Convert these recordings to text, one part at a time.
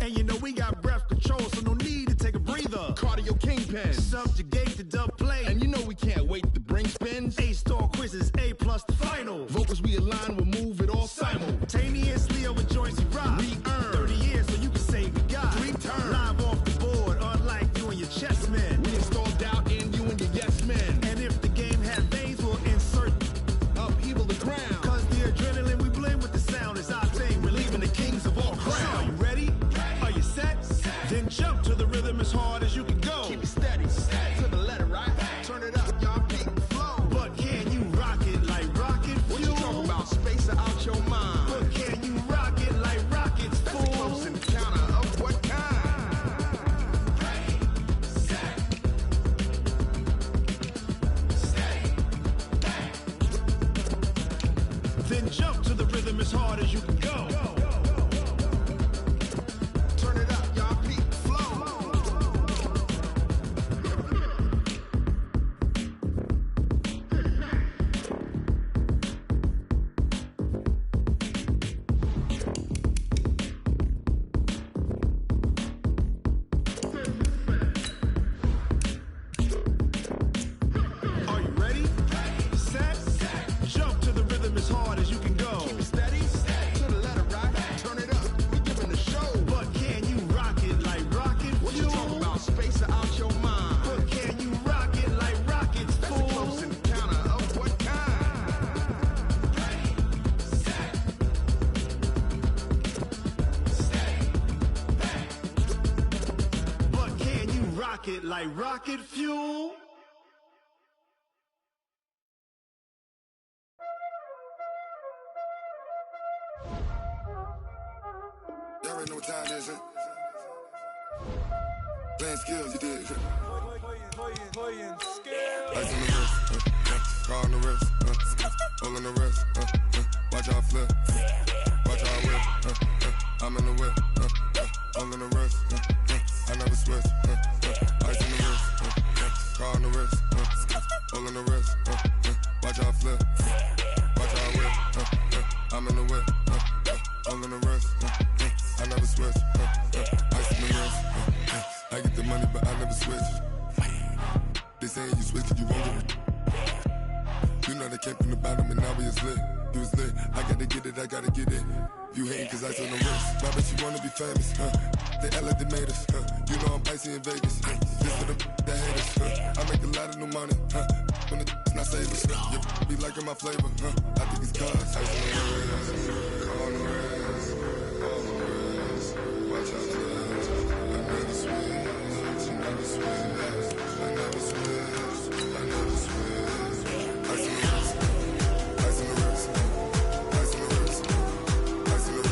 And you know we got breath control, so no need to take a breather. Cardio kingpin, subjugate the dub play. And you know we can't wait to bring spins. A-star quizzes, A+ the final. Vocals we align, we'll move it all simultaneously over joints we rock. We earn 30 years so you can say we got 3 turns. Live off the board, unlike you and your chess men. We install doubt in you and your yes men. And if the game had veins, we'll insert upheaval the crown. Cause the adrenaline we blend with the sound is our thing. We're leaving the kings of all crowns. Are you ready? Are you set? Then jump to the rhythm as hard as you can go. Keep it steady, to the letter, right? Turn it up, y'all, keep the flow. But can you rock it like rocket fuel? What you talking about? Space out your mind. But can you rock it like rockets, fool? That's a close encounter of what kind? Ready, set, stay back. Then jump to the rhythm as hard as you can go. Turn it up, y'all, keep the flow. Are you ready? Set, jump to the rhythm as hard as you can go. Keep it steady, to the letter, right? Turn it up, we giving the show. But can you rock it like rocket What you fuel? talking about? Space out your mind. But can you rock it like rockets, That's a fool? close encounter of what kind? Ready, set, stay back. But can you rock it like rocket fuel? Y'all already know what time it is, huh? Playing skills, you did. Ice on the wrist, car on the wrist, hole in the wrist, watch out flip, watch out whip, I'm in the whip, hole in the wrist, I never switch, ice on the wrist, car on the wrist, hole in the wrist, watch out flip, watch out whip, I'm in the whip, hole in the wrist, I never switch, ice in the wrist, I get the money but I never switch. They saying you switch cause you won't get it. You know they came from the bottom and now we is lit. You was lit, I gotta get it, I gotta get it. You hating cause ice on the wrist. Why bet you wanna be famous, They act like they made us, You know I'm icy in Vegas, This for the that hate us, I make a lot of new money, When it's not savers, You be liking my flavor, I think it's cause ice on the wrist, on the wrist, on the wrist. Watch out for this, I never switch, I never switch. I never switch, I never switch. Ice in the wrist, ice in the wrist, ice in the wrist, ice in the wrist, ice in the wrist,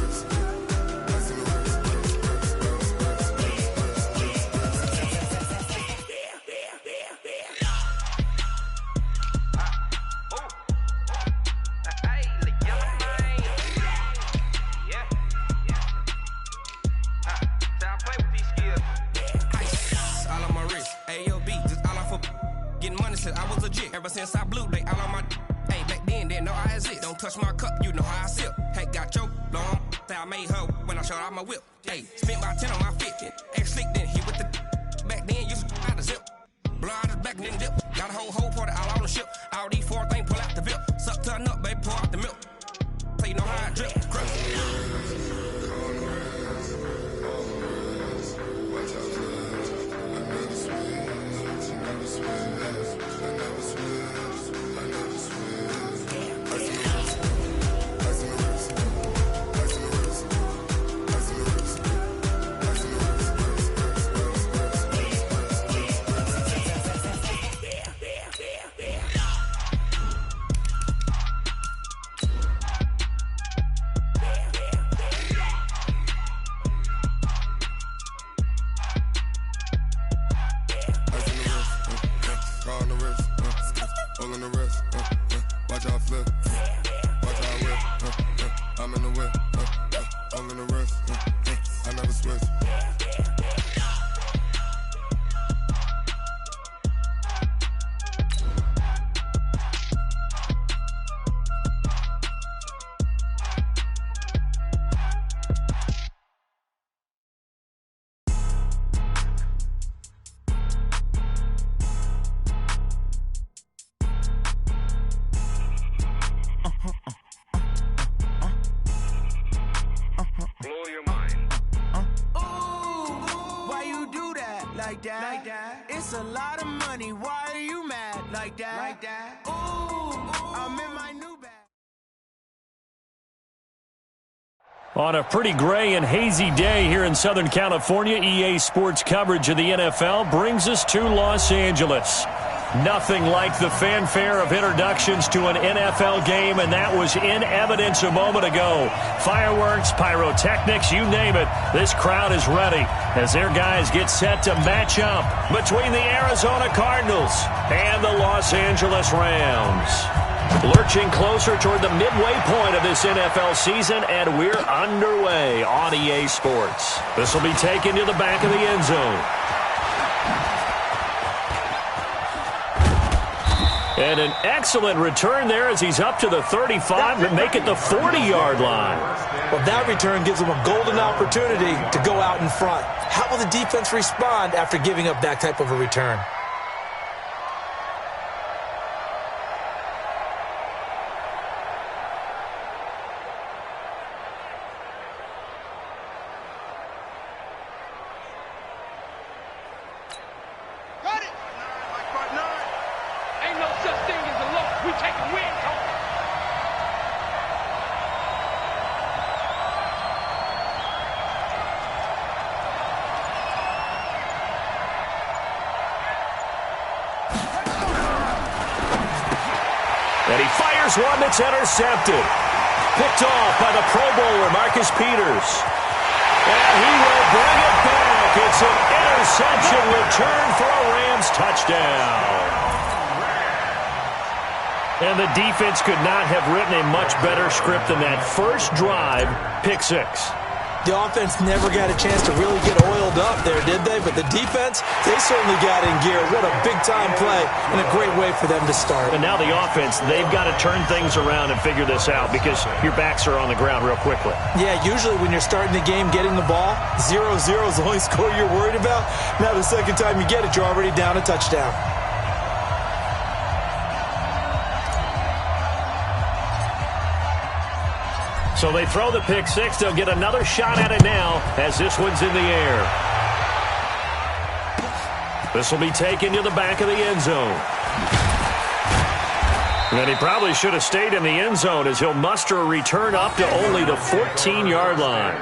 Ever since I blew, they all on my hey, back then, didn't know I exist. Don't touch my cup, you know how I sip. Hey, got your long, say I made her when I showed out my whip. Hey, spent about 10 on my fit. Ex-slick, then hit with the back then, used to out the zip. Blow out his back and then dip. Got a whole party all on the ship. All these 4 things, pull out the VIP. Suck to a nut, baby, pour out the milk. So you know how I drip. Crush. like that. It's a lot of money. Why are you mad like that? Ooh, I'm in my new bag. On a pretty gray and hazy day here in Southern California, EA Sports coverage of the NFL brings us to Los Angeles. Nothing like the fanfare of introductions to an NFL game, and that was in evidence a moment ago. Fireworks, pyrotechnics, you name it. This crowd is ready as their guys get set to match up between the Arizona Cardinals and the Los Angeles Rams. Lurching closer toward the midway point of this NFL season, and we're underway on EA Sports. This will be taken to the back of the end zone. And an excellent return there as he's up to the 35 and make it the 40-yard line. Well, that return gives them a golden opportunity to go out in front. How will the defense respond after giving up that type of a return? And he fires one that's intercepted. Picked off by the Pro Bowler, Marcus Peters. And he will bring it back. It's an interception return for a Rams touchdown. And the defense could not have written a much better script than that first drive, pick six. The offense never got a chance to really get oiled up there, did they? But the defense, they certainly got in gear. What a big-time play and a great way for them to start. And now the offense, they've got to turn things around and figure this out because your backs are on the ground real quickly. Yeah, usually when you're starting the game getting the ball, 0-0 is the only score you're worried about. Now the second time you get it, you're already down a touchdown. So they throw the pick six. They'll get another shot at it now as this one's in the air. This will be taken to the back of the end zone. And he probably should have stayed in the end zone as he'll muster a return up to only the 14-yard line.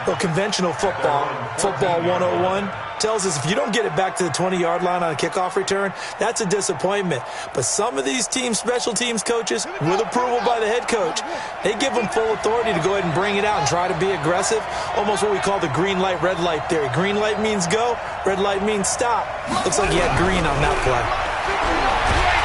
Well, conventional football 101, tells us if you don't get it back to the 20-yard line on a kickoff return, that's a disappointment. But some of these special teams coaches, with approval by the head coach, they give them full authority to go ahead and bring it out and try to be aggressive, almost what we call the green light, red light theory. Green light means go, red light means stop. Looks like he had green on that play.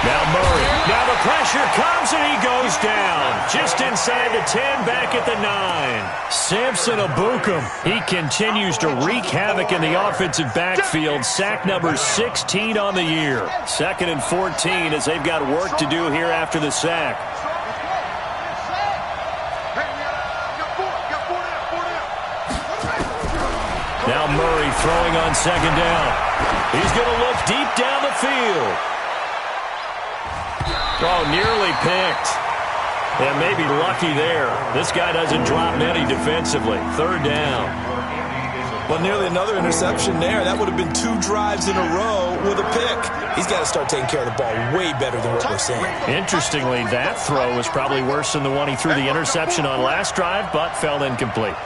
Now Murray. Now the pressure comes and he goes down. Just inside the 10, back at the 9. Samson Abukum. He continues to wreak havoc in the offensive backfield. Sack number 16 on the year. 2nd and 14 as they've got work to do here after the sack. Now Murray throwing on 2nd down. He's going to look deep down the field. Oh, nearly picked. And maybe lucky there. This guy doesn't drop many defensively. 3rd down. Well, nearly another interception there. That would have been 2 drives in a row with a pick. He's got to start taking care of the ball way better than what we're seeing. Interestingly, that throw was probably worse than the one he threw the interception on last drive, but fell incomplete.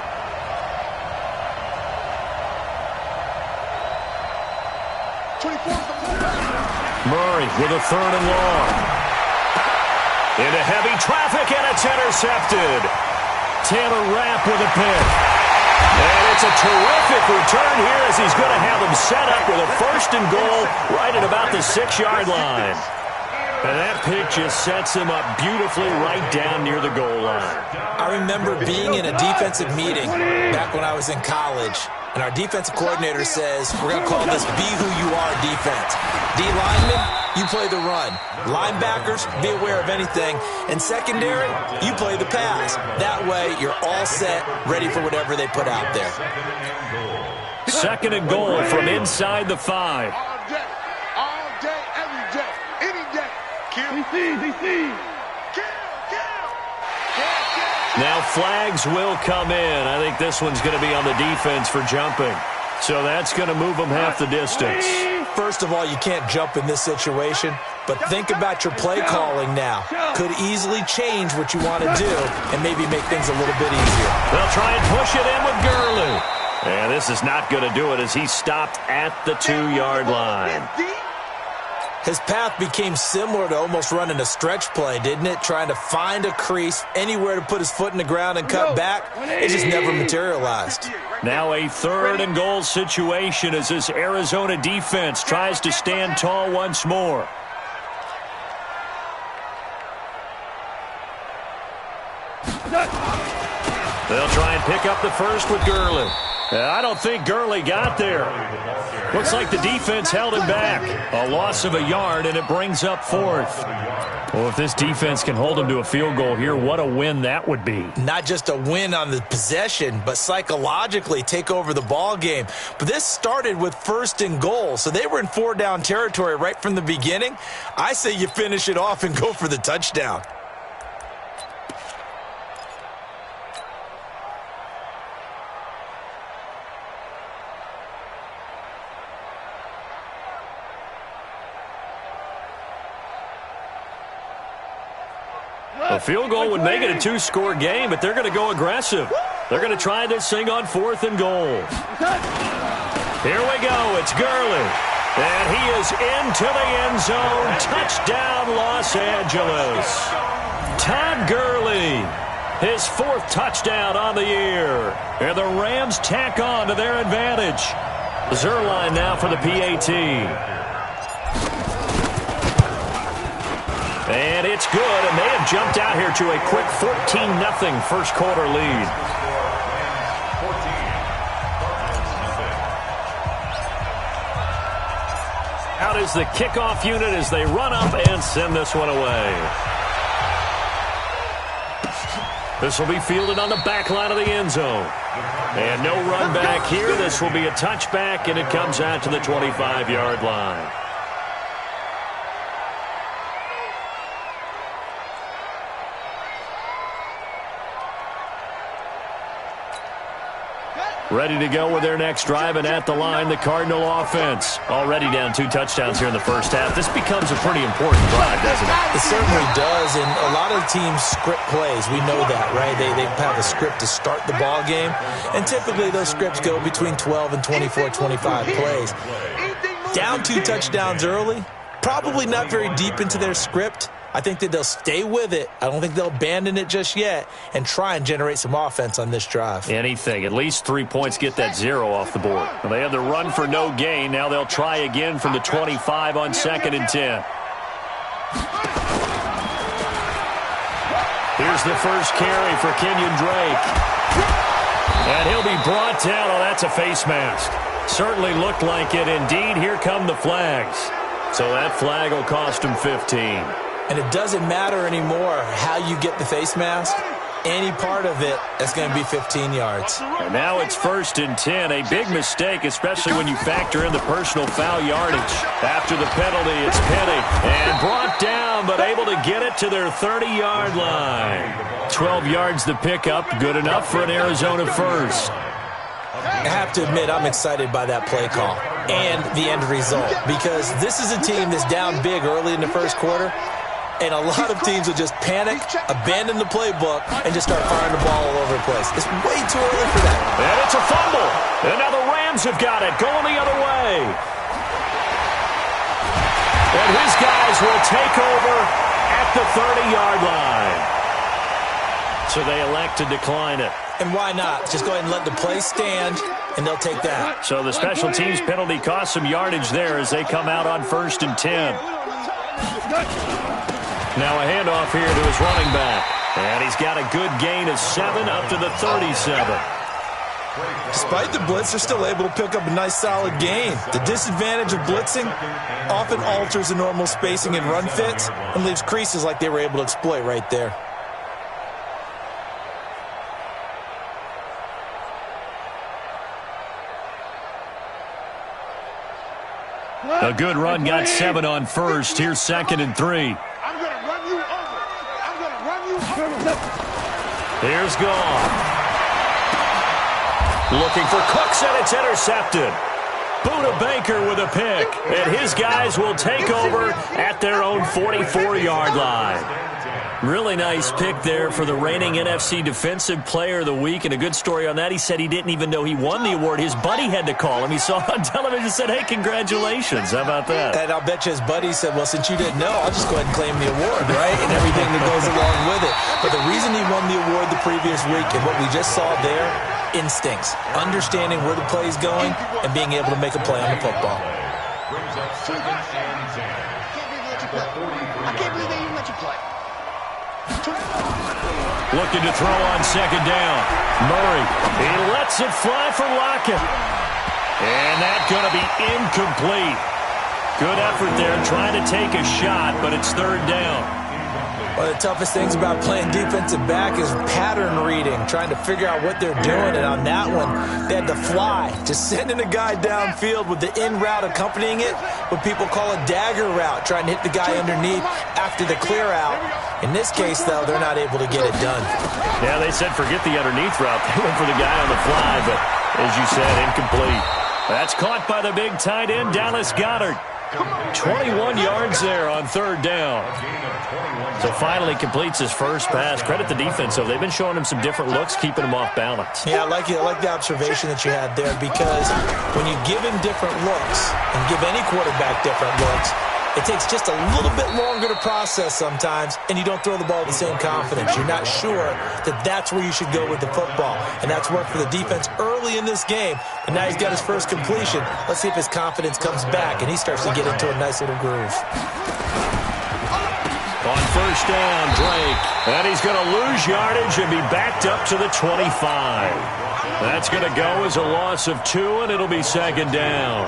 Murray with a 3rd and long. Into heavy traffic, and it's intercepted. Taylor Rapp with a pick. And it's a terrific return here as he's going to have them set up with a 1st and goal right at about the 6-yard line. And that pick just sets him up beautifully right down near the goal line. I remember being in a defensive meeting back when I was in college, and our defensive coordinator says, we're going to call this Be Who You Are defense. D-linemen, you play the run. Linebackers, be aware of anything. And secondary, you play the pass. That way, you're all set, ready for whatever they put out there. 2nd and goal from inside the 5. All day, every day, any day. Kill. Now flags will come in. I think this one's going to be on the defense for jumping. So that's going to move them half the distance. First of all, you can't jump in this situation, but think about your play calling now. Could easily change what you want to do and maybe make things a little bit easier. They'll try and push it in with Gurley. And this is not going to do it as he stopped at the 2-yard line. His path became similar to almost running a stretch play, didn't it? Trying to find a crease, anywhere to put his foot in the ground and cut back. It just never materialized. Now a 3rd and goal situation as this Arizona defense tries to stand tall once more. They'll try and pick up the first with Gurley. I don't think Gurley got there. Looks like the defense held him back. A loss of a yard, and it brings up 4th. Well, if this defense can hold him to a field goal here, what a win that would be. Not just a win on the possession, but psychologically take over the ball game. But this started with 1st and goal, so they were in 4-down territory right from the beginning. I say you finish it off and go for the touchdown. A field goal would make it a 2-score game, but they're going to go aggressive. They're going to try this thing on 4th and goal. Here we go. It's Gurley. And he is into the end zone. Touchdown, Los Angeles. Todd Gurley, his 4th touchdown on the year. And the Rams tack on to their advantage. Zerline now for the PAT. And it's good, and they have jumped out here to a quick 14-0 first quarter lead. Out is the kickoff unit as they run up and send this one away. This will be fielded on the back line of the end zone. And no run back here. This will be a touchback, and it comes out to the 25-yard line. Ready to go with their next drive, and at the line, the Cardinal offense. Already down 2 touchdowns here in the first half. This becomes a pretty important drive, doesn't it? It certainly does, and a lot of teams script plays. We know that, right? They have a script to start the ball game, and typically those scripts go between 12 and 24, 25 plays. Down 2 touchdowns early, probably not very deep into their script. I think that they'll stay with it. I don't think they'll abandon it just yet and try and generate some offense on this drive. Anything. At least 3 points, get that 0 off the board. Well, they have the run for no gain. Now they'll try again from the 25 on 2nd and 10. Here's the first carry for Kenyon Drake. And he'll be brought down. Oh, that's a face mask. Certainly looked like it. Indeed, here come the flags. So that flag will cost him 15. And it doesn't matter anymore how you get the face mask. Any part of it, that's going to be 15 yards. And now it's 1st and 10. A big mistake, especially when you factor in the personal foul yardage. After the penalty, it's Penny. And brought down, but able to get it to their 30-yard line. 12 yards the pickup. Good enough for an Arizona first. I have to admit, I'm excited by that play call and the end result. Because this is a team that's down big early in the first quarter. And a lot of teams will just panic, abandon the playbook, and just start firing the ball all over the place. It's way too early for that. And it's a fumble. And now the Rams have got it, going the other way. And his guys will take over at the 30-yard line. So they elect to decline it. And why not? Just go ahead and let the play stand, and they'll take that. So the special teams penalty costs some yardage there as they come out on 1st and 10. Now a handoff here to his running back. And he's got a good gain of 7 up to the 37. Despite the blitz, they're still able to pick up a nice solid gain. The disadvantage of blitzing often alters the normal spacing and run fits and leaves creases like they were able to exploit right there. A good run, got 7 on 1st. Here's 2nd and 3. Here's Goff. Looking for Cooks, and it's intercepted. Buda Baker with a pick, and his guys will take over at their own 44-yard line. Really nice pick there for the reigning NFC Defensive Player of the Week, and a good story on that. He said he didn't even know he won the award. His buddy had to call him. He saw it on television and said, hey, congratulations. How about that? And I'll bet you his buddy said, well, since you didn't know, I'll just go ahead and claim the award, right? And everything that goes along with it. But the reason he won the award the previous week and what we just saw there, instincts, understanding where the play is going and being able to make a play on the football. I can't believe they even let you play. Looking to throw on second down. Murray, he lets it fly for Lockett. And that's going to be incomplete. Good effort there trying to take a shot, but it's third down. One of the toughest things about playing defensive back is pattern reading, trying to figure out what they're doing. And on that one, they had to fly, just sending a guy downfield with the in route accompanying it, what people call a dagger route, trying to hit the guy underneath after the clear out. In this case, though, they're not able to get it done. Yeah, they said forget the underneath route. They went for the guy on the fly, but as you said, incomplete. That's caught by the big tight end, Dallas Goedert. 21 yards there on third down. So finally completes his first pass. Credit the defense, though. They've been showing him some different looks, keeping him off balance. Yeah, I like the observation that you had there, because when you give him different looks and give any quarterback different looks, it takes just a little bit longer to process sometimes, and you don't throw the ball with the same confidence. You're not sure that that's where you should go with the football, and that's worked for the defense early in this game. And now he's got his first completion. Let's see if his confidence comes back, and he starts to get into a nice little groove. On first down, Drake. And he's going to lose yardage and be backed up to the 25. That's going to go as a loss of 2, and it'll be second down.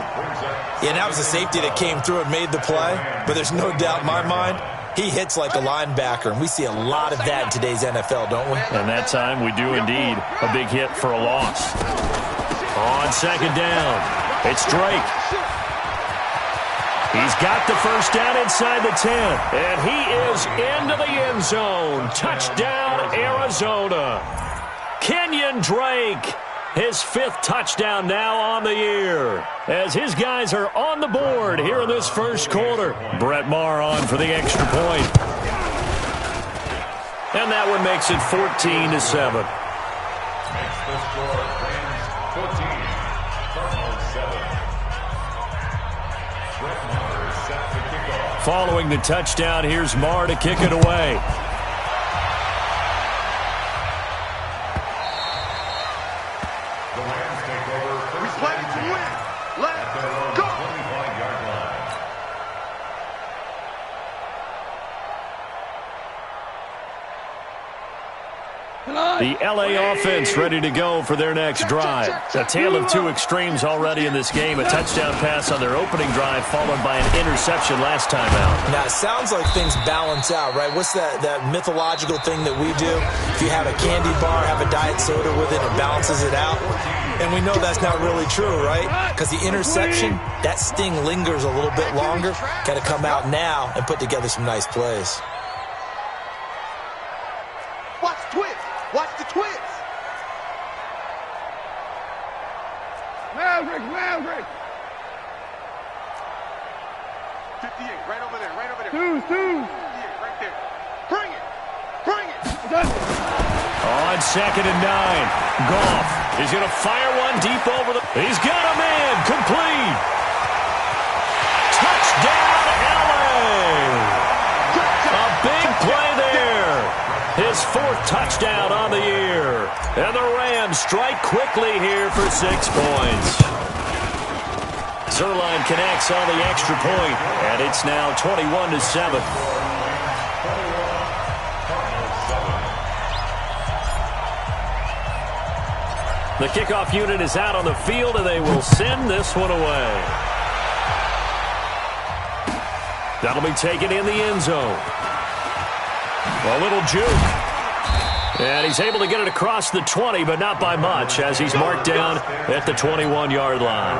Yeah, and that was a safety that came through and made the play. But there's no doubt in my mind, he hits like a linebacker. And we see a lot of that in today's NFL, don't we? And that time we do indeed. A big hit for a loss. On second down, it's Drake. He's got the first down inside the 10. And he is into the end zone. Touchdown, Arizona. Kenyon Drake, his 5th touchdown now on the year, as his guys are on the board here in this first quarter. Brett Maher on for the extra point. And that one makes it 14-7. Following the touchdown, here's Maher to kick it away. The LA offense ready to go for their next drive. A tale of two extremes already in this game. A touchdown pass on their opening drive followed by an interception last time out. Now, it sounds like things balance out, right? What's that mythological thing that we do? If you have a candy bar, have a diet soda with it, it balances it out. And we know that's not really true, right? Because the interception, that sting lingers a little bit longer. Got to come out now and put together some nice plays. Watch the twist. Watch the twist. Maverick. 58, right over there. Two. 58, right there. Bring it. On second and 9, Goff is going to fire one deep over the... He's got a man, complete. Touchdown, LA. A big play there. His 4th touchdown on the year. And the Rams strike quickly here for 6 points. Zerline connects on the extra point, and it's now 21-7. The kickoff unit is out on the field, and they will send this one away. That'll be taken in the end zone. A little juke. And he's able to get it across the 20, but not by much, as he's marked down at the 21-yard line.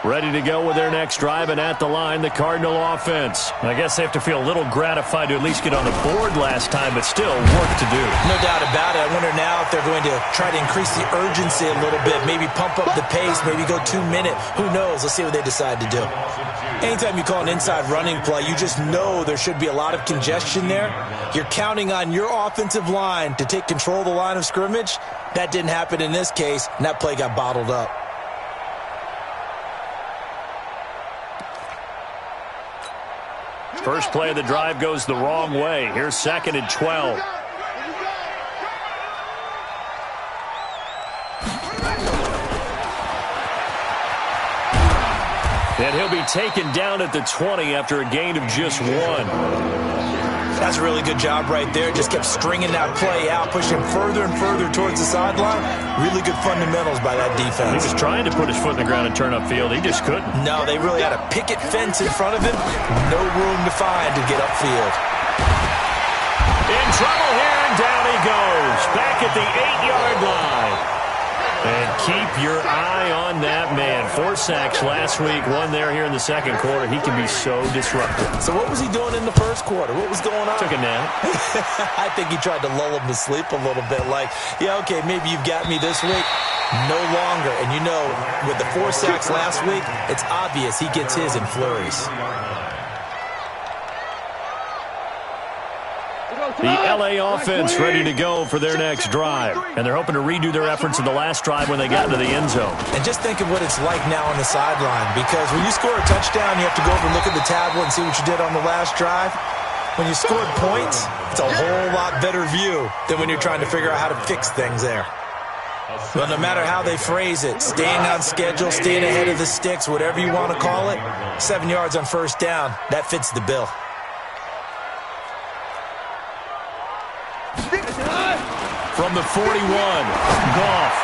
Ready to go with their next drive, and at the line, the Cardinal offense. I guess they have to feel a little gratified to at least get on the board last time, but still work to do. No doubt about it. I wonder now if they're going to try to increase the urgency a little bit, maybe pump up the pace, maybe go 2 minute. Who knows? Let's see what they decide to do. Anytime you call an inside running play, you just know there should be a lot of congestion there. You're counting on your offensive line to take control of the line of scrimmage. That didn't happen in this case, and that play got bottled up. First play of the drive goes the wrong way. Here's 2nd and 12. And he'll be taken down at the 20 after a gain of just 1. That's a really good job right there. Just kept stringing that play out, pushing further and further towards the sideline. Really good fundamentals by that defense. He was trying to put his foot in the ground and turn upfield. He just couldn't. No, they really had a picket fence in front of him. No room to find to get upfield. In trouble here, and down he goes. Back at the 8-yard line. And keep your eye on that man. 4 sacks last week, 1 there here in the second quarter. He can be so disruptive. So what was he doing in the first quarter? What was going on? Took a nap. I think he tried to lull him to sleep a little bit. Like, yeah, okay, maybe you've got me this week. No longer. And you know, with the 4 sacks last week, it's obvious he gets his in flurries. The L.A. offense ready to go for their next drive. And they're hoping to redo their efforts in the last drive when they got into the end zone. And just think of what it's like now on the sideline. Because when you score a touchdown, you have to go over and look at the tablet and see what you did on the last drive. When you scored points, it's a whole lot better view than when you're trying to figure out how to fix things there. But no matter how they phrase it, staying on schedule, staying ahead of the sticks, whatever you want to call it, 7 yards on first down, that fits the bill. From the 41, Goff.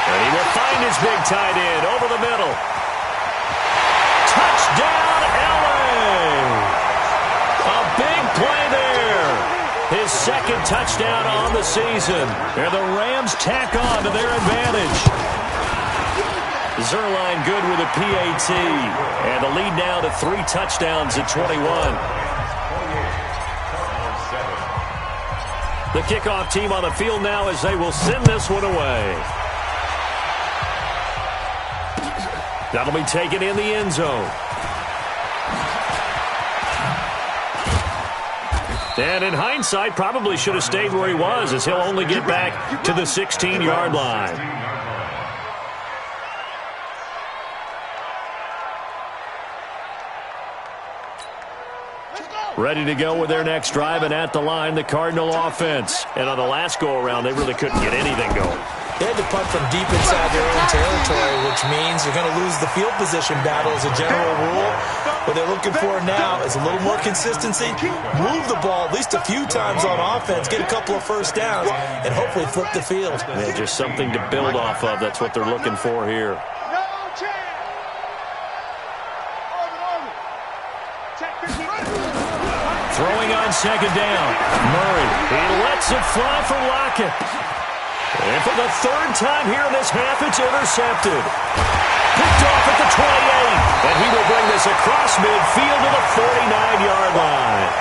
And he will find his big tight end over the middle. Touchdown, L.A. A big play there. His 2nd touchdown on the season. And the Rams tack on to their advantage. Zerline good with a PAT. And the lead now to 3 touchdowns at 21. The kickoff team on the field now as they will send this one away. That'll be taken in the end zone. And in hindsight, probably should have stayed where he was, as he'll only get back to the 16-yard line. Ready to go with their next drive, and at the line, the Cardinal offense. And on the last go-around, they really couldn't get anything going. They had to punt from deep inside their own territory, which means you're going to lose the field position battle as a general rule. What they're looking for now is a little more consistency, move the ball at least a few times on offense, get a couple of first downs, and hopefully flip the field. Yeah, just something to build off of. That's what they're looking for here. Throwing on 2nd down. Murray, he lets it fly for Lockett. And for the 3rd time here in this half, it's intercepted. Picked off at the 28. And he will bring this across midfield to the 49-yard line.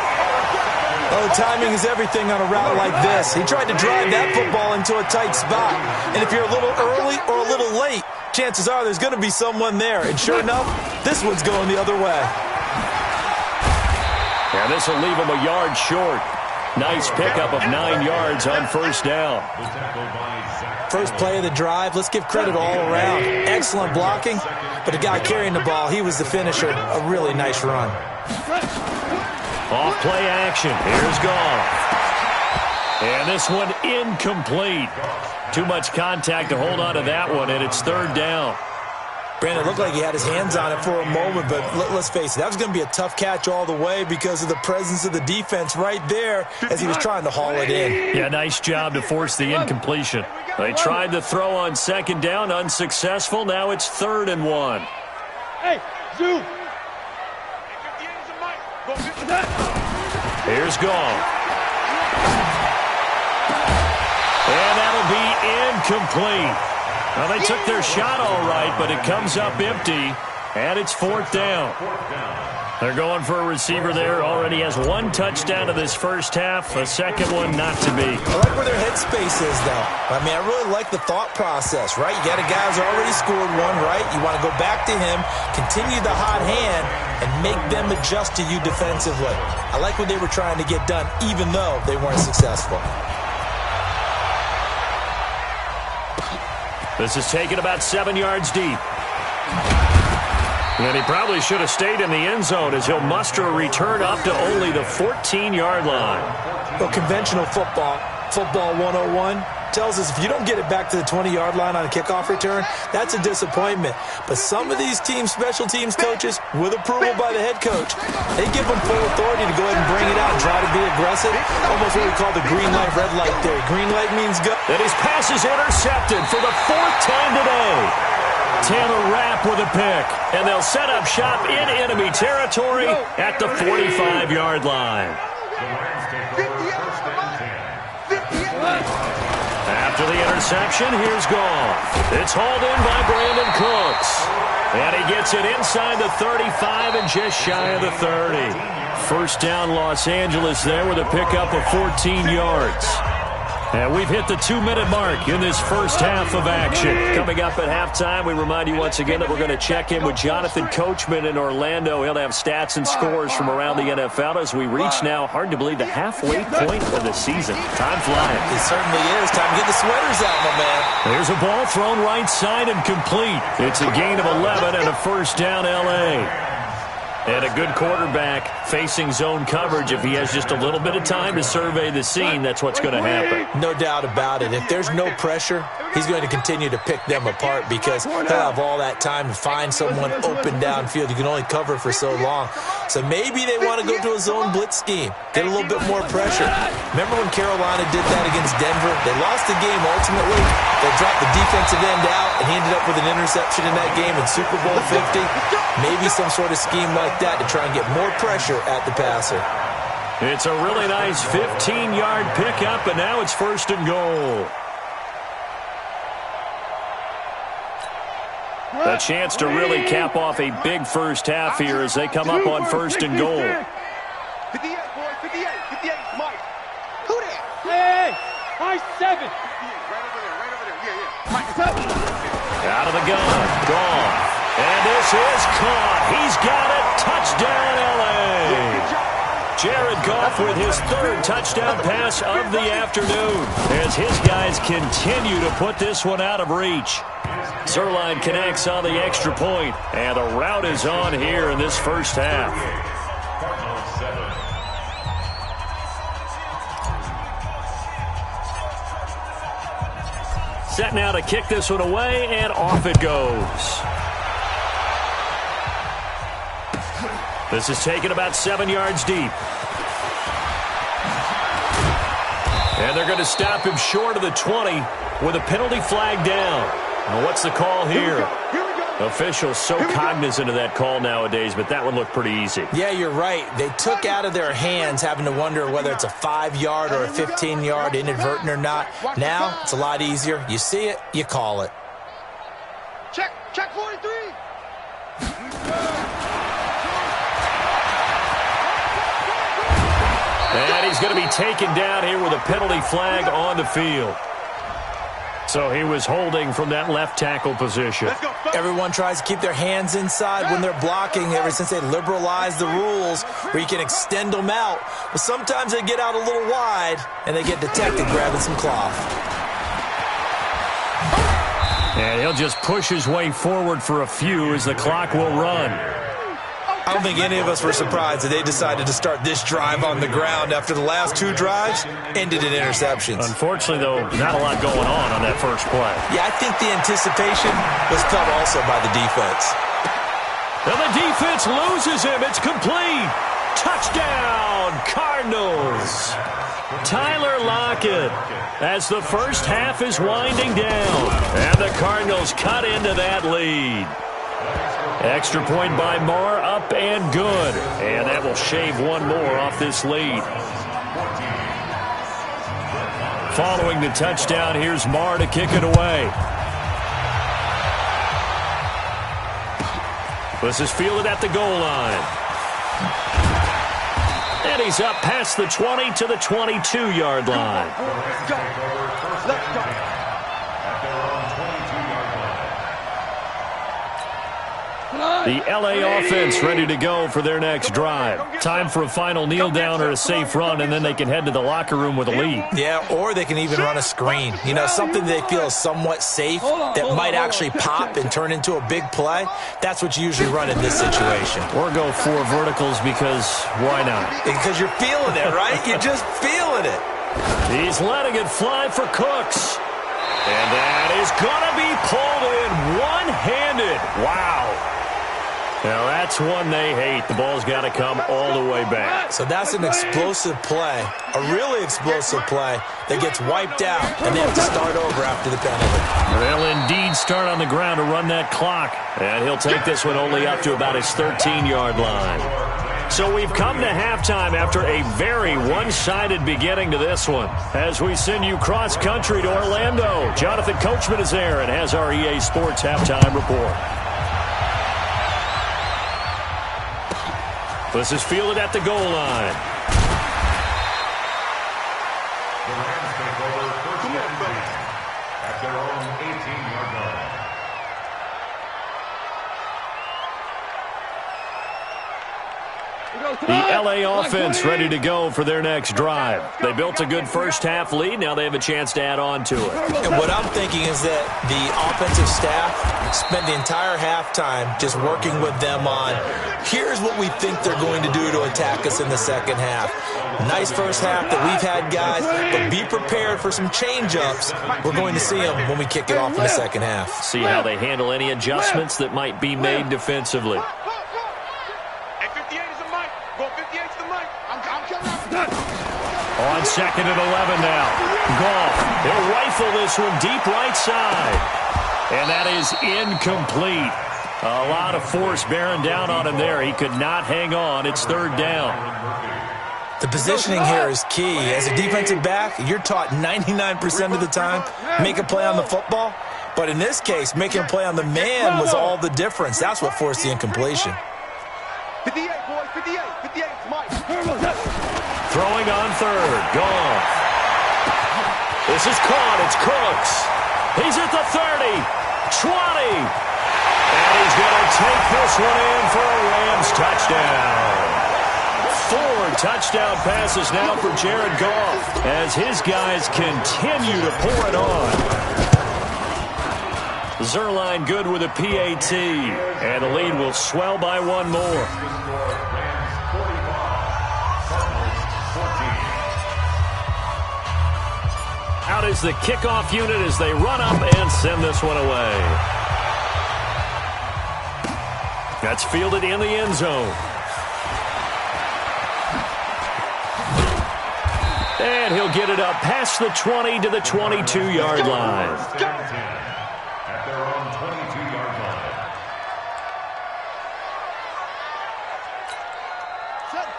Oh, timing is everything on a route like this. He tried to drive that football into a tight spot. And if you're a little early or a little late, chances are there's going to be someone there. And sure enough, this one's going the other way. And this will leave him a yard short. Nice pickup of 9 yards on first down. First play of the drive. Let's give credit all around. Excellent blocking, but the guy carrying the ball, he was the finisher. A really nice run. Off play action. Here's Goff. And this one incomplete. Too much contact to hold on to that one, and it's 3rd down. Brandon, it looked like he had his hands on it for a moment, but let's face it, that was going to be a tough catch all the way because of the presence of the defense right there as he was trying to haul it in. Yeah, nice job to force the incompletion. They tried to throw on 2nd down, unsuccessful. Now it's 3rd and 1. Hey, Zoo. Here's Goff. And that'll be incomplete. Well, they took their shot all right, but it comes up empty, and it's 4th down. They're going for a receiver there. Already has 1 touchdown to this first half. A second one not to be. I like where their headspace is, though. I mean, I really like the thought process, right? You got a guy who's already scored one, right? You want to go back to him, continue the hot hand, and make them adjust to you defensively. I like what they were trying to get done, even though they weren't successful. This is taken about 7 yards deep. And he probably should have stayed in the end zone as he'll muster a return up to only the 14-yard line. Well, conventional football 101, tells us if you don't get it back to the 20-yard line on a kickoff return, that's a disappointment. But some of these special teams coaches, with approval by the head coach, they give them full authority to go ahead and bring it out and try to be aggressive. Almost what we call the green light, red light theory. Green light means go. And his pass is intercepted for the 4th time today. Taylor Rapp with a pick, and they'll set up shop in enemy territory at the 45-yard line. After the interception, here's Goff. It's hauled in by Brandon Cooks. And he gets it inside the 35 and just shy of the 30. First down, Los Angeles there with a pickup of 14 yards. And we've hit the 2-minute mark in this first half of action. Coming up at halftime, we remind you once again that we're going to check in with Jonathan Coachman in Orlando. He'll have stats and scores from around the NFL as we reach now, hard to believe, the halfway point of the season. Time flying. It certainly is. Time to get the sweaters out, my man. There's a ball thrown right side and complete. It's a gain of 11 and a first down L.A. And a good quarterback facing zone coverage. If he has just a little bit of time to survey the scene, that's what's going to happen. No doubt about it. If there's no pressure, he's going to continue to pick them apart because he'll have all that time to find someone open downfield. You can only cover for so long. So maybe they want to go to a zone blitz scheme, get a little bit more pressure. Remember when Carolina did that against Denver? They lost the game ultimately. They dropped the defensive end out, and he ended up with an interception in that game in Super Bowl 50. Maybe some sort of scheme like that to try and get more pressure at the passer. It's a really nice 15-yard pickup, and now it's 1st and goal. A chance to really cap off a big first half here as they come up on 1st and goal. 58, boy, 58, Mike. Who there? Hey, high 7. Right over there, yeah. Mike, out of the gun, Goff. And this is caught. He's got it. Touchdown, L.A. Jared Goff with his 3rd touchdown pass of the afternoon as his guys continue to put this one out of reach. Zerline connects on the extra point, and the route is on here in this first half. Set now to kick this one away, and off it goes. This is taken about 7 yards deep. And they're going to stop him short of the 20 with a penalty flag down. Now what's the call here? Officials so cognizant of that call nowadays, but that one looked pretty easy. Yeah, you're right. They took out of their hands having to wonder whether it's a 5-yard or a 15-yard inadvertent or not. Now, it's a lot easier. You see it, you call it. check 43. And he's going to be taken down here with a penalty flag on the field. So he was holding from that left tackle position. Everyone tries to keep their hands inside when they're blocking ever since they liberalized the rules where you can extend them out. But sometimes they get out a little wide and they get detected grabbing some cloth. And he'll just push his way forward for a few as the clock will run. I don't think any of us were surprised that they decided to start this drive on the ground after the last 2 drives ended in interceptions. Unfortunately, though, not a lot going on that first play. Yeah, I think the anticipation was felt also by the defense. And the defense loses him. It's complete. Touchdown, Cardinals. Tyler Lockett as the first half is winding down. And the Cardinals cut into that lead. Extra point by Marr, up and good. And that will shave one more off this lead. Following the touchdown, here's Marr to kick it away. This is fielded at the goal line. And he's up past the 20 to the 22-yard line. Let's go. The LA offense ready to go for their next drive. Time for a final kneel down or a safe run, and then they can head to the locker room with a lead. Yeah, or they can even run a screen. You know, something they feel is somewhat safe that might actually pop and turn into a big play. That's what you usually run in this situation. Or go 4 verticals because why not? Because you're feeling it, right? You're just feeling it. He's letting it fly for Cooks. And that is going to be pulled in one-handed. Wow. Now, that's one they hate. The ball's got to come all the way back. So that's an explosive play, a really explosive play that gets wiped out, and they have to start over after the penalty. They'll indeed start on the ground to run that clock. And he'll take this one only up to about his 13-yard line. So we've come to halftime after a very one-sided beginning to this one. As we send you cross-country to Orlando, Jonathan Coachman is there and has our EA Sports halftime report. This is fielded at the goal line. The Rams take over first and 10 at their own 18-yard line. The LA offense ready to go for their next drive. They built a good first-half lead. Now they have a chance to add on to it. And what I'm thinking is that the offensive staff spent the entire halftime just working with them on, here's what we think they're going to do to attack us in the second half. Nice first half that we've had, guys, but be prepared for some change-ups. We're going to see them when we kick it off in the second half. See how they handle any adjustments that might be made defensively. On second and 11 now. Goff, he'll rifle this one deep right side. And that is incomplete. A lot of force bearing down on him there. He could not hang on. It's third down. The positioning here is key. As a defensive back, you're taught 99% of the time, make a play on the football. But in this case, making a play on the man was all the difference. That's what forced the incompletion. 58, boys, 58, 58, Mike. Throwing on third. Goff. This is caught. It's Cooks. He's at the 30, 20. And he's going to take this one in for a Rams touchdown. 4 touchdown passes now for Jared Goff as his guys continue to pour it on. Zerline good with a PAT, and the lead will swell by one more. Out is the kickoff unit as they run up and send this one away. That's fielded in the end zone. And he'll get it up past the 20 to the 22-yard line. At their own 22-yard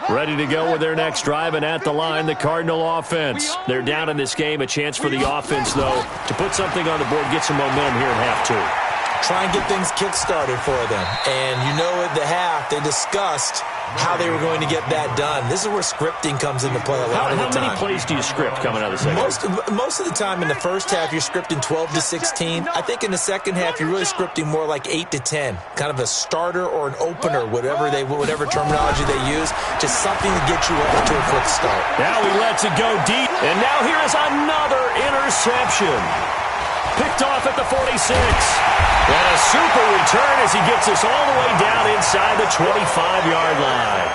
line. Ready to go with their next drive, and at the line, the Cardinal offense. They're down in this game. A chance for the offense, though, to put something on the board, get some momentum here in half two. Try and get things kick-started for them. And you know at the half, they discussed how they were going to get that done. This is where scripting comes into play a lot of the time. How many plays do you script coming out of the second? Most of the time in the first half, you're scripting 12 to 16. I think in the second half, you're really scripting more like 8 to 10. Kind of a starter or an opener, whatever terminology they use. Just something to get you off to a quick start. Now he lets it go deep. And now here is another interception. Picked off at the 46. And a super return as he gets us all the way down inside the 25-yard line.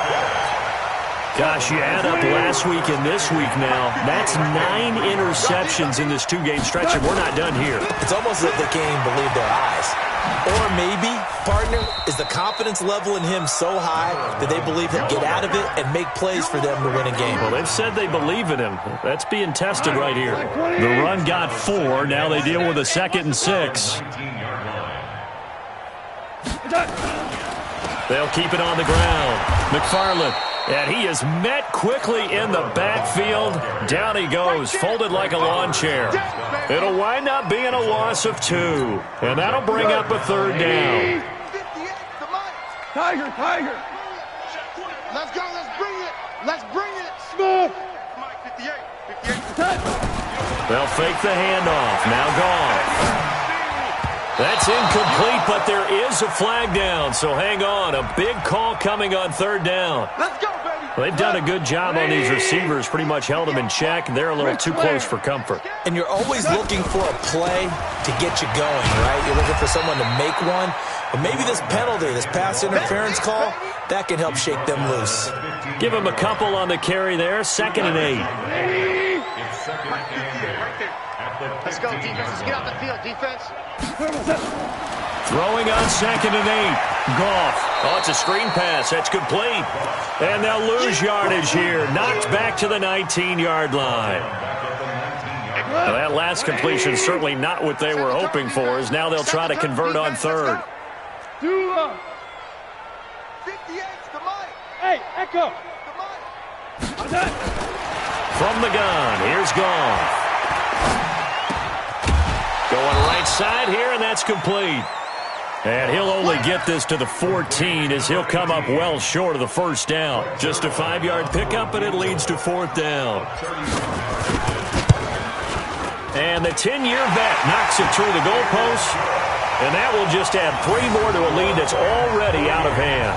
Gosh, you add up last week and this week now. That's 9 interceptions in this 2-game stretch, and we're not done here. It's almost as if they can't even believe their eyes. Or maybe, partner, is the confidence level in him so high that they believe he'll get out of it and make plays for them to win a game. Well, they've said they believe in him. That's being tested right here. The run got 4. Now they deal with a 2nd and 6. They'll keep it on the ground. McFarland. And he is met quickly in the backfield. Down he goes, folded like a lawn chair. It'll wind up being a loss of 2. And that'll bring up a third down. Tiger, Tiger. Let's go. Let's bring it. Let's bring it. Smooth. Mike, 58. They'll fake the handoff. Now gone. That's incomplete, but there is a flag down, so hang on. A big call coming on third down. Let's go, baby. They've done a good job on these receivers, pretty much held them in check. They're a little too close for comfort. And you're always looking for a play to get you going, right? You're looking for someone to make one. But maybe this penalty, this pass interference call, that can help shake them loose. Give them a couple on the carry there. 2nd and 8. It's 2nd and 8. Let's go, defense. Let's get off the field, defense. Throwing on 2nd and 8. Goff. Oh, it's a screen pass. That's complete. And they'll lose yardage here. Knocked back to the 19-yard line. Well, that last completion certainly not what they were hoping for, as now they'll try to convert on 3rd. 58's the Mike. Hey, Echo. The Mike. From the gun, here's Goff. Going right side here, and that's complete. And he'll only get this to the 14 as he'll come up well short of the first down. Just a 5-yard pickup, and it leads to 4th down. And the 10-year vet knocks it through the goalpost, and that will just add 3 more to a lead that's already out of hand.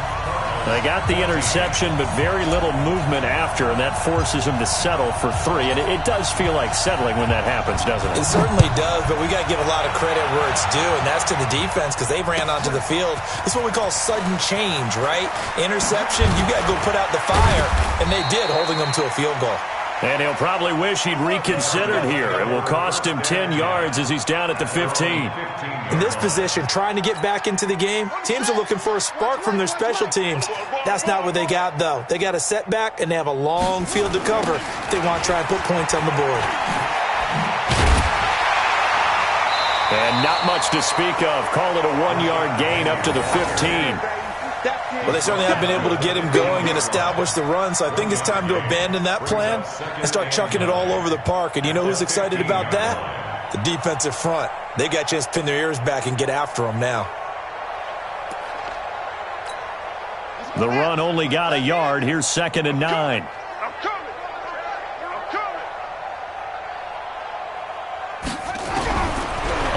They got the interception, but very little movement after, and that forces them to settle for 3. And it does feel like settling when that happens, doesn't it? It certainly does, but we got to give a lot of credit where it's due, and that's to the defense because they ran onto the field. This is what we call sudden change, right? Interception, you got to go put out the fire, and they did, holding them to a field goal. And he'll probably wish he'd reconsidered here. It will cost him 10 yards as he's down at the 15. In this position, trying to get back into the game, teams are looking for a spark from their special teams. That's not what they got, though. They got a setback, and they have a long field to cover if they want to try and put points on the board. And not much to speak of. Call it a 1-yard gain up to the 15. Well, they certainly have been able to get him going and establish the run, so I think it's time to abandon that plan and start chucking it all over the park. And you know who's excited about that? The defensive front. They got a chance to pin their ears back and get after him now. The run only got a yard. Here's 2nd and 9. I'm coming.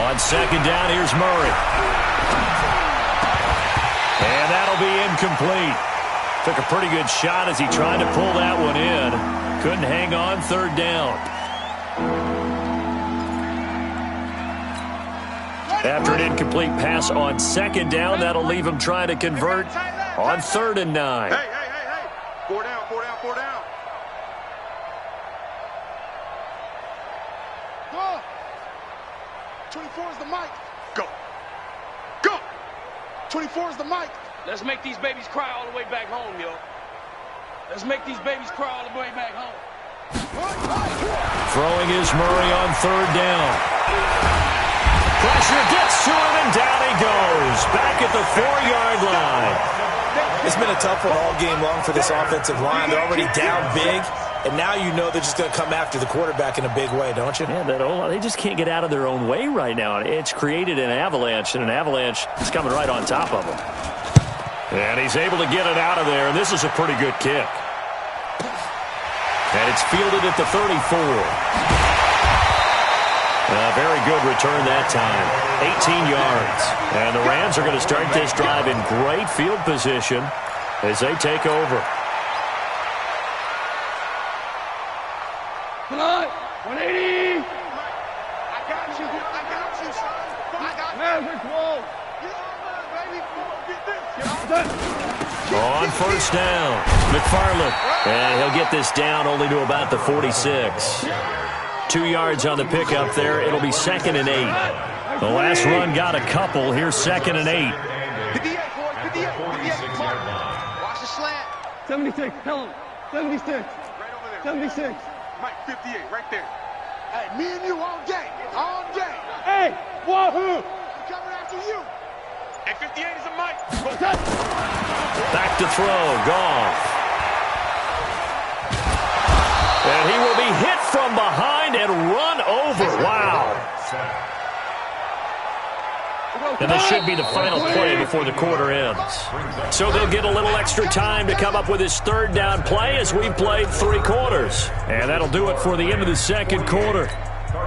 On 2nd down, here's Murray. And that'll be incomplete. Took a pretty good shot as he tried to pull that one in. Couldn't hang on 3rd down. After an incomplete pass on 2nd down, that'll leave him trying to convert on 3rd and 9. Hey. 4 down. 24 is the mic. Go. 24 is the mic. Let's make these babies cry all the way back home, yo. Let's make these babies cry all the way back home. Throwing is Murray on 3rd down. Pressure gets to him, and down he goes. Back at the 4-yard line. It's been a tough one all game long for this offensive line. They're already down big, and now you know they're just going to come after the quarterback in a big way, don't you? Yeah, they just can't get out of their own way right now. It's created an avalanche, and an avalanche is coming right on top of them. And he's able to get it out of there, and this is a pretty good kick. And it's fielded at the 34. A very good return that time. 18 yards. And the Rams are going to start this drive in great field position as they take over. Come on, 180. I got you, son. I got you. Maverick wall. Get on, baby. Get this. On 1st down, McFarland. And he'll get this down only to about the 46. 2 yards on the pickup there. It'll be 2nd and 8. The last run got a couple. Here's 2nd and 8. 58, boy. 58. Watch the slant. 76, tell him. 76. Right over there. 76. Mike, 58, right there. Hey, me and you all day. All day. Hey, wahoo! I'm coming after you. Hey, 58 is a Mike. Back to throw. Goff. And he will be hit from behind and run over. Wow. And this should be the final play before the quarter ends. So they'll get a little extra time to come up with his third down play as we've played 3 quarters. And that'll do it for the end of the second quarter.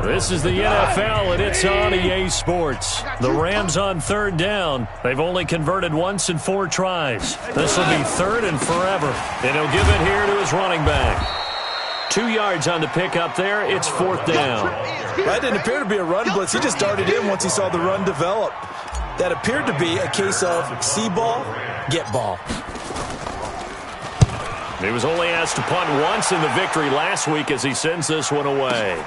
This is the NFL, and it's on EA Sports. The Rams on third down. They've only converted once in 4 tries. This will be third and forever. And he'll give it here to his running back. 2 yards on the pick up there. It's 4th down. That didn't appear to be a run blitz. He just darted in once he saw the run develop. That appeared to be a case of see ball, get ball. He was only asked to punt once in the victory last week as he sends this one away.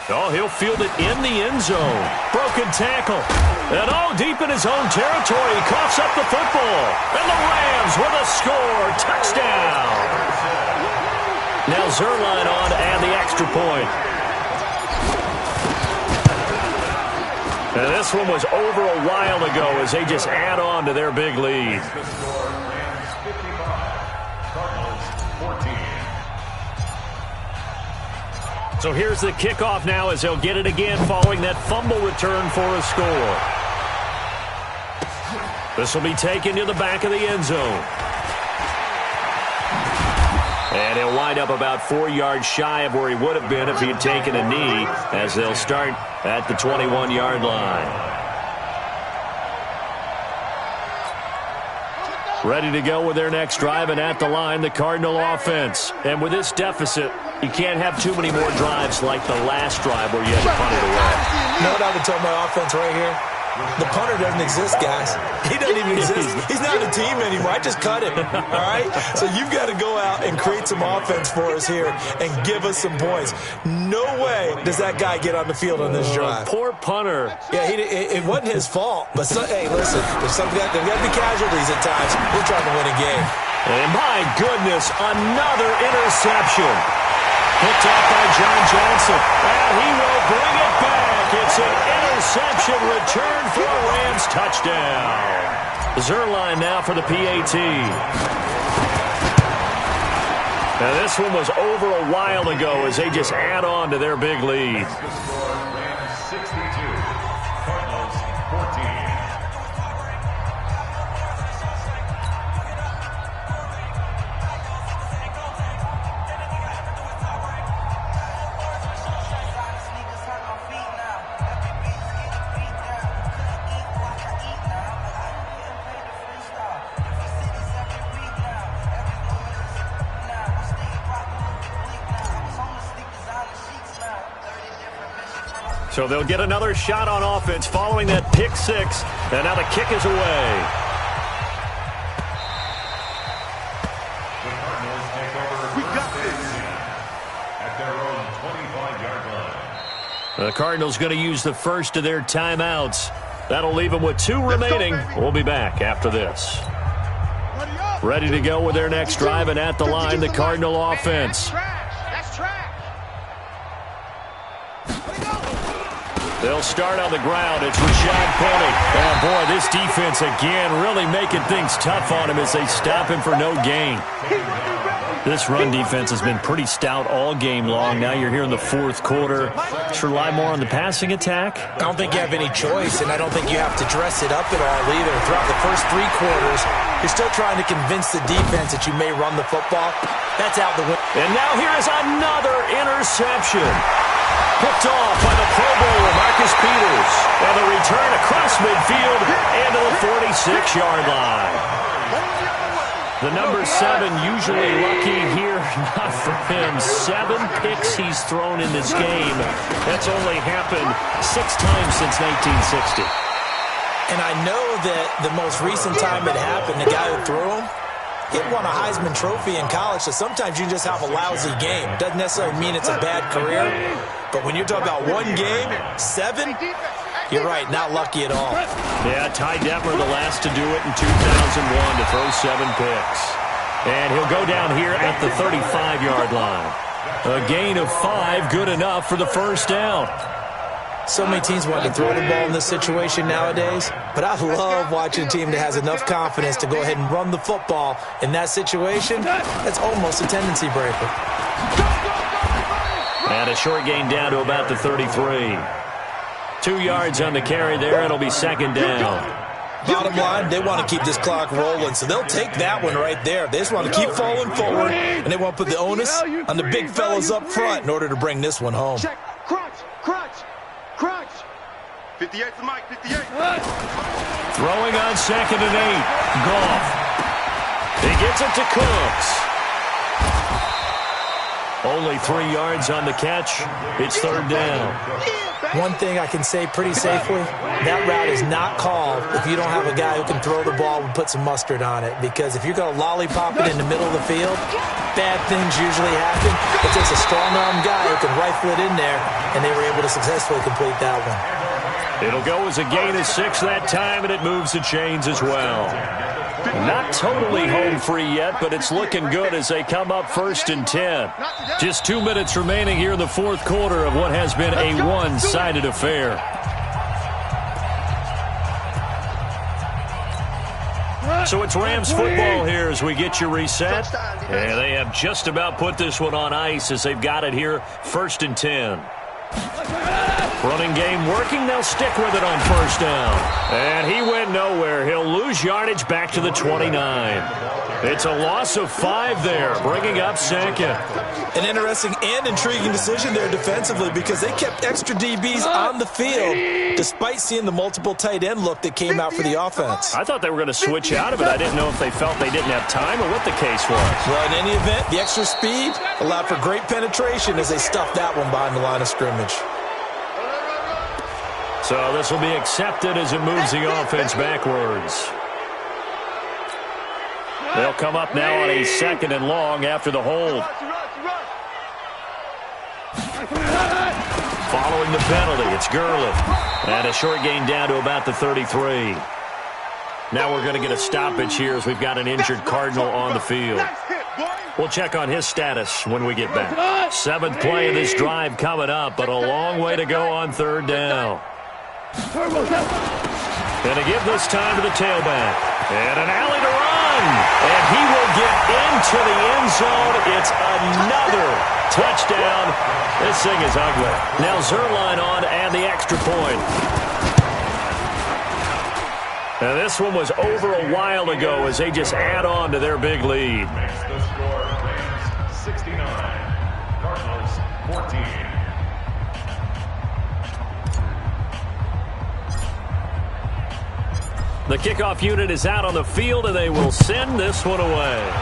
Oh, he'll field it in the end zone. Broken tackle. And deep in his own territory. He coughs up the football. And the Rams with a score. Touchdown. Now Zerline on to add the extra point. And this one was over a while ago as they just add on to their big lead. So here's the kickoff now as they'll get it again following that fumble return for a score. This will be taken to the back of the end zone. And he'll wind up about 4 yards shy of where he would have been if he had taken a knee as they'll start at the 21-yard line. Ready to go with their next drive, and at the line, the Cardinal offense. And with this deficit, you can't have too many more drives like the last drive where you had to punt it away. You know what I would tell my offense right here? The punter doesn't exist, guys. He doesn't even exist. He's not a team anymore. I just cut him, all right? So you've got to go out and create some offense for us here and give us some points. No way does that guy get on the field on this drive. Poor punter. Yeah, it wasn't his fault. But, hey, listen, there's got to be casualties at times. We're trying to win a game. And my goodness, another interception. Picked off by John Johnson. And he will bring it back. It's an interception return for a Rams touchdown. Zerline now for the PAT. Now this one was over a while ago as they just add on to their big lead. Rams 62, Cardinals 14. So they'll get another shot on offense following that pick six. And now the kick is away. The Cardinals take over. We got this. At their own 25-yard line. The Cardinals going to use the first of their timeouts. That'll leave them with 2 remaining. We'll be back after this. Ready to go with their next drive, and at the line, the Cardinal offense. That's trash. They'll start on the ground. It's Rashad Penny. Oh, boy, this defense again really making things tough on him as they stop him for no gain. This run defense has been pretty stout all game long. Now you're here in the fourth quarter. Should rely more on the passing attack? I don't think you have any choice, and I don't think you have to dress it up at all either. Throughout the first 3 quarters, you're still trying to convince the defense that you may run the football. That's out the window. And now here is another interception. Picked off by the Pro Bowler, Marcus Peters. And the return across midfield and to the 46-yard line. The number 7 usually lucky here. Not for him. 7 picks he's thrown in this game. That's only happened 6 times since 1960. And I know that the most recent time it happened, the guy who threw him, he won a Heisman Trophy in college, so sometimes you just have a lousy game. Doesn't necessarily mean it's a bad career, but when you're talking about 1 game, 7, you're right, not lucky at all. Yeah, Ty Detmer, the last to do it in 2001 to throw 7 picks. And he'll go down here at the 35-yard line. A gain of 5, good enough for the first down. So many teams want to throw the ball in this situation nowadays, but I love watching a team that has enough confidence to go ahead and run the football in that situation. That's almost a tendency breaker. And a short gain down to about the 33. 2 yards on the carry there. It'll be second down. Bottom line, they want to keep this clock rolling, so they'll take that one right there. They just want to keep falling forward, and they want to put the onus on the big fellas up front in order to bring this one home. Check. Crunch. 58 to Mike, 58. Throwing on 2nd and 8. Goff. He gets it to Cooks. Only 3 yards on the catch. It's third down. One thing I can say pretty safely, that route is not called if you don't have a guy who can throw the ball and put some mustard on it. Because if you're going to lollipop it in the middle of the field, bad things usually happen. It takes a strong-arm guy who can rifle it in there, and they were able to successfully complete that one. It'll go as a gain of 6 that time, and it moves the chains as well. Not totally home free yet, but it's looking good as they come up 1st and 10. Just 2 minutes remaining here in the fourth quarter of what has been a one-sided affair. So it's Rams football here as we get you reset. And they have just about put this one on ice as they've got it here 1st and 10. Running game working. They'll stick with it on 1st down. And he went nowhere. He'll lose yardage back to the 29. It's a loss of 5 there, bringing up 2nd. An interesting and intriguing decision there defensively because they kept extra DBs on the field despite seeing the multiple tight end look that came out for the offense. I thought they were going to switch out of it. I didn't know if they felt they didn't have time or what the case was. Well, in any event, the extra speed allowed for great penetration as they stuffed that one behind the line of scrimmage. So this will be accepted as it moves the offense backwards. They'll come up now on a 2nd and long after the hold. Following the penalty, it's Gurley. And a short gain down to about the 33. Now we're going to get a stoppage here as we've got an injured Cardinal on the field. We'll check on his status when we get back. 7th play of this drive coming up, but a long way to go on 3rd down. Going to give this time to the tailback. And an alley to run. And he will get into the end zone. It's another touchdown. This thing is ugly. Now Zerline on and the extra point. Now this one was over a while ago as they just add on to their big lead. Makes the score Rams 69, Cardinals 14. The kickoff unit is out on the field, and they will send this one away.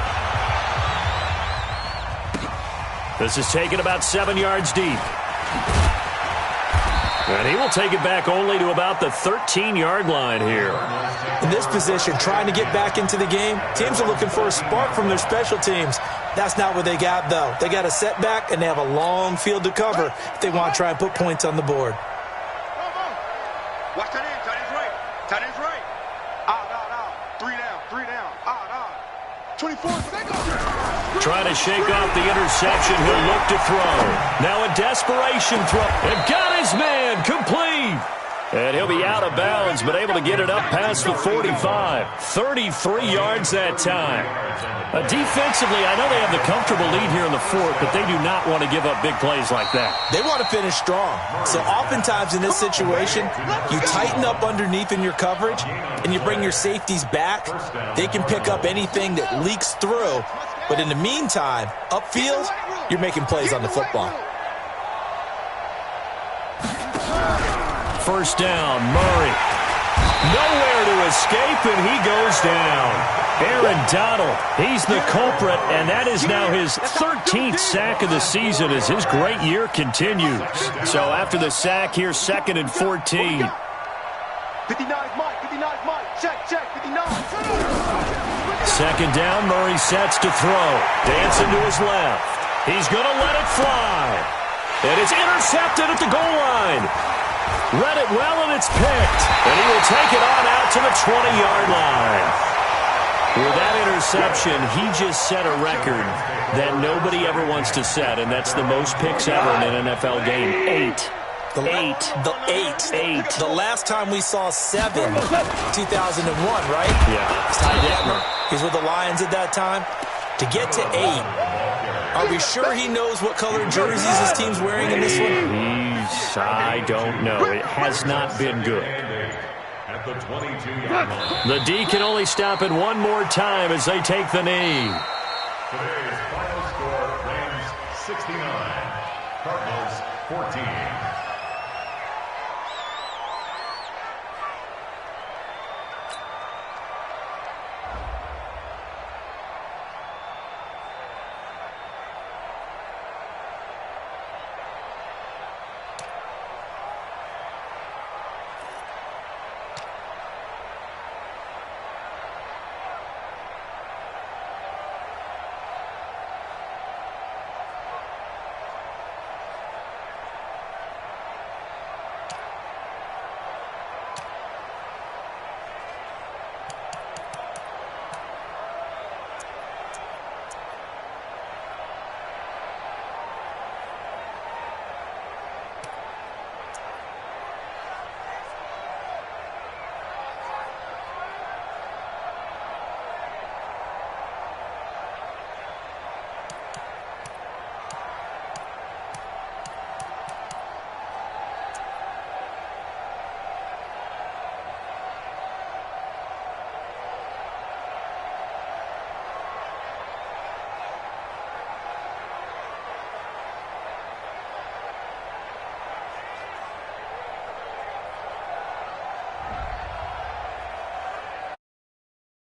This is taken about 7 yards deep. And he will take it back only to about the 13-yard line here. In this position, trying to get back into the game, teams are looking for a spark from their special teams. That's not what they got, though. They got a setback, and they have a long field to cover if they want to try and put points on the board. Watch that in. Tight end's right. Tight end's right. Out. 3 down. Out. 24 seconds. Trying to shake off the interception. He'll look to throw. Now a desperation throw. And got his man. Complete. And he'll be out of bounds, but able to get it up past the 45. 33 yards that time. Defensively, I know they have the comfortable lead here in the fourth, but they do not want to give up big plays like that. They want to finish strong. So oftentimes in this situation, you tighten up underneath in your coverage, and you bring your safeties back. They can pick up anything that leaks through. But in the meantime, upfield, you're making plays on the football. First down, Murray. Nowhere to escape, and he goes down. Aaron Donald, he's the culprit, and that is now his 13th sack of the season as his great year continues. So after the sack here, 2nd and 14. 59's Mike. Check, 59. 2nd down, Murray sets to throw. Dancing to his left. He's going to let it fly. And it's intercepted at the goal line. Read it well, and it's picked. And he will take it on out to the 20-yard line. With that interception, he just set a record that nobody ever wants to set, and that's the most picks ever in an NFL game. 8. The last time we saw 7, 2001, right? Yeah. It's Ty Detmer. He's with the Lions at that time. To get to 8, are we sure he knows what color jerseys his team's wearing in this one? I don't know. It has not been good. At the 22-yard line. The D can only stop it one more time as they take the knee. Today's final score, Rams 69, Cardinals 14.